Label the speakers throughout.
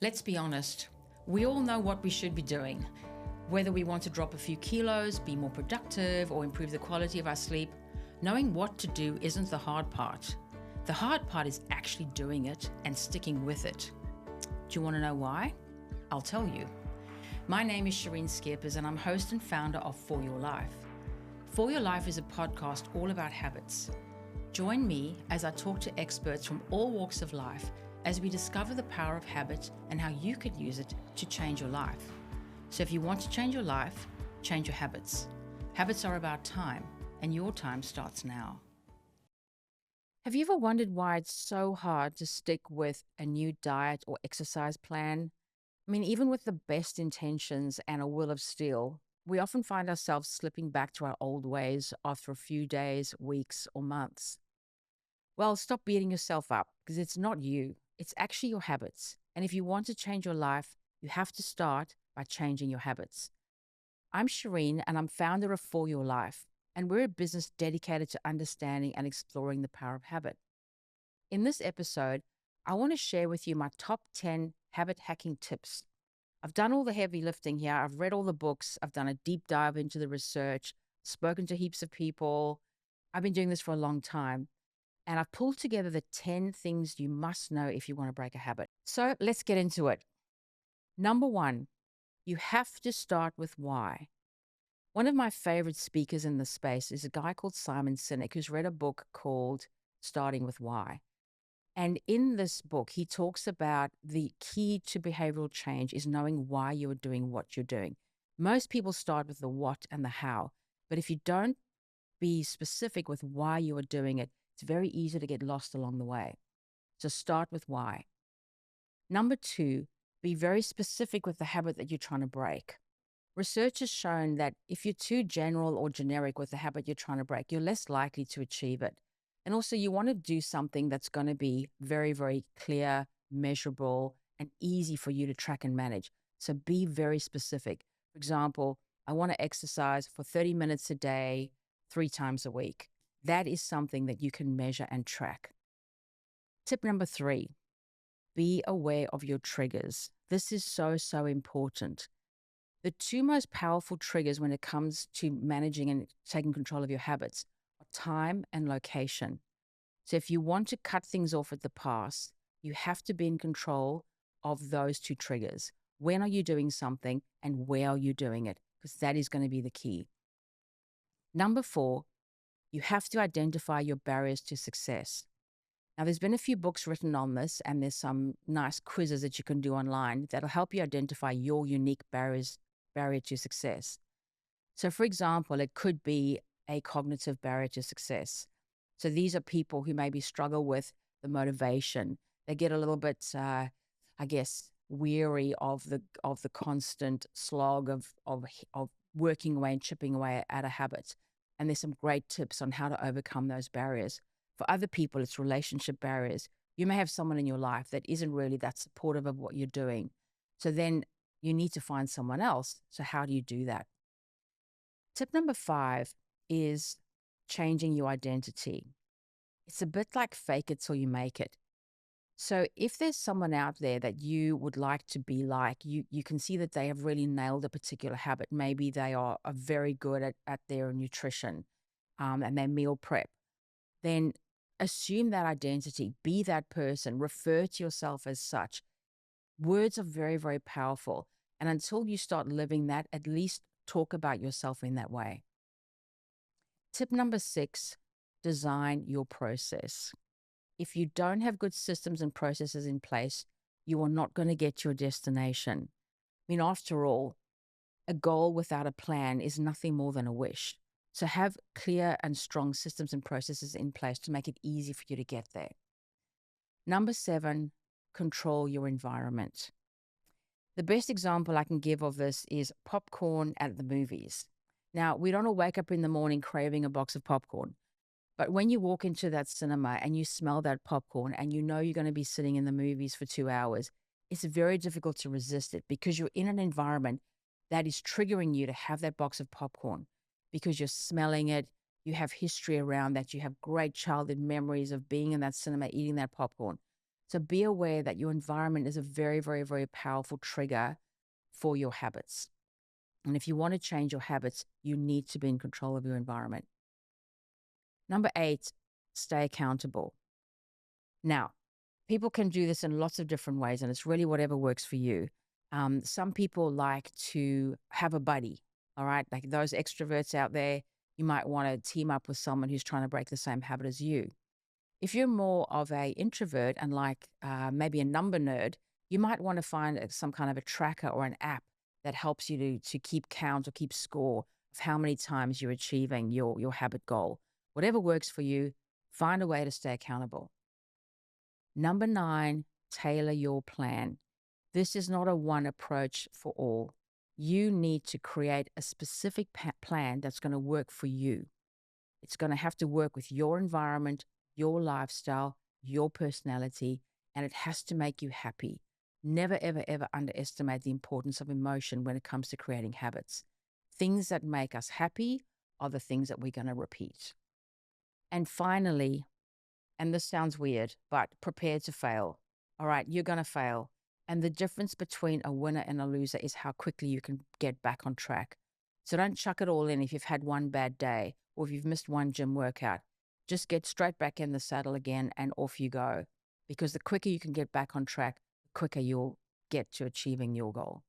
Speaker 1: Let's be honest, we all know what we should be doing. Whether we want to drop a few kilos, be more productive, or improve the quality of our sleep, knowing what to do isn't the hard part. The hard part is actually doing it and sticking with it. Do you want to know why? I'll tell you. My name is Shireen Skippers and I'm host and founder of For Your Life. For Your Life is a podcast all about habits. Join me as I talk to experts from all walks of life as we discover the power of habit and how you could use it to change your life. So if you want to change your life, change your habits. Habits are about time, and your time starts now. Have you ever wondered why it's so hard to stick with a new diet or exercise plan? I mean, even with the best intentions and a will of steel, we often find ourselves slipping back to our old ways after a few days, weeks, or months. Well, stop beating yourself up because it's not you. It's actually your habits. And if you want to change your life, you have to start by changing your habits. I'm Shireen and I'm founder of For Your Life, and we're a business dedicated to understanding and exploring the power of habit. In this episode, I want to share with you my top 10 habit hacking tips. I've done all the heavy lifting here. I've read all the books. I've done a deep dive into the research, spoken to heaps of people. I've been doing this for a long time. And I've pulled together the 10 things you must know if you want to break a habit. So let's get into it. Number one, you have to start with why. One of my favorite speakers in this space is a guy called Simon Sinek, who's read a book called Starting with Why. And in this book, he talks about the key to behavioral change is knowing why you're doing what you're doing. Most people start with the what and the how. But if you don't be specific with why you are doing it, it's very easy to get lost along the way. So start with why. Number two, be very specific with the habit that you're trying to break. Research has shown that if you're too general or generic with the habit you're trying to break, you're less likely to achieve it. And also you want to do something that's going to be very, very clear, measurable, and easy for you to track and manage. So be very specific. For example, I want to exercise for 30 minutes a day, 3 times a week. That is something that you can measure and track. Tip number 3, be aware of your triggers. This is so, so important. The 2 most powerful triggers when it comes to managing and taking control of your habits are time and location. So if you want to cut things off at the pass, you have to be in control of those 2 triggers. When are you doing something and where are you doing it? Because that is going to be the key. Number 4, you have to identify your barriers to success. Now, there's been a few books written on this, and there's some nice quizzes that you can do online that'll help you identify your unique barrier to success. So, for example, it could be a cognitive barrier to success. So these are people who maybe struggle with the motivation. They get a little bit, weary of the constant slog of working away and chipping away at a habit. And there's some great tips on how to overcome those barriers. For other people, it's relationship barriers. You may have someone in your life that isn't really that supportive of what you're doing. So then you need to find someone else. So how do you do that? Tip number 5 is changing your identity. It's a bit like fake it till you make it. So if there's someone out there that you would like to be like, you can see that they have really nailed a particular habit. Maybe they are very good at their nutrition and their meal prep. Then assume that identity, be that person, refer to yourself as such. Words are very, very powerful. And until you start living that, at least talk about yourself in that way. Tip number 6, design your process. If you don't have good systems and processes in place, you are not going to get to your destination. I mean, after all, a goal without a plan is nothing more than a wish. So have clear and strong systems and processes in place to make it easy for you to get there. Number 7, control your environment. The best example I can give of this is popcorn at the movies. Now, we don't all wake up in the morning craving a box of popcorn. But when you walk into that cinema and you smell that popcorn and you know you're going to be sitting in the movies for 2 hours, it's very difficult to resist it because you're in an environment that is triggering you to have that box of popcorn because you're smelling it, you have history around that, you have great childhood memories of being in that cinema, eating that popcorn. So be aware that your environment is a very, very, very powerful trigger for your habits. And if you want to change your habits, you need to be in control of your environment. Number 8, stay accountable. Now, people can do this in lots of different ways, and it's really whatever works for you. Some people like to have a buddy, all right? Like those extroverts out there, you might want to team up with someone who's trying to break the same habit as you. If you're more of a introvert and like maybe a number nerd, you might want to find some kind of a tracker or an app that helps you to keep count or keep score of how many times you're achieving your habit goal. Whatever works for you, find a way to stay accountable. Number 9, tailor your plan. This is not a one approach for all. You need to create a specific plan that's going to work for you. It's going to have to work with your environment, your lifestyle, your personality, and it has to make you happy. Never, ever, ever underestimate the importance of emotion when it comes to creating habits. Things that make us happy are the things that we're going to repeat. And finally, and this sounds weird, but prepare to fail. All right, you're going to fail. And the difference between a winner and a loser is how quickly you can get back on track. So don't chuck it all in if you've had one bad day or if you've missed one gym workout. Just get straight back in the saddle again and off you go. Because the quicker you can get back on track, the quicker you'll get to achieving your goal.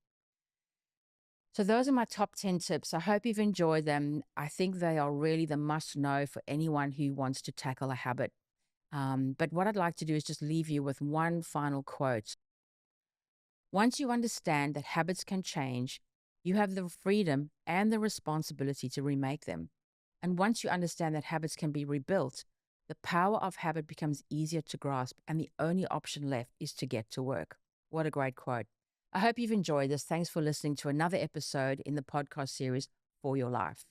Speaker 1: So those are my top 10 tips. I hope you've enjoyed them. I think they are really the must know for anyone who wants to tackle a habit. But what I'd like to do is just leave you with one final quote. Once you understand that habits can change, you have the freedom and the responsibility to remake them. And once you understand that habits can be rebuilt, the power of habit becomes easier to grasp, and the only option left is to get to work. What a great quote. I hope you've enjoyed this. Thanks for listening to another episode in the podcast series For Your Life.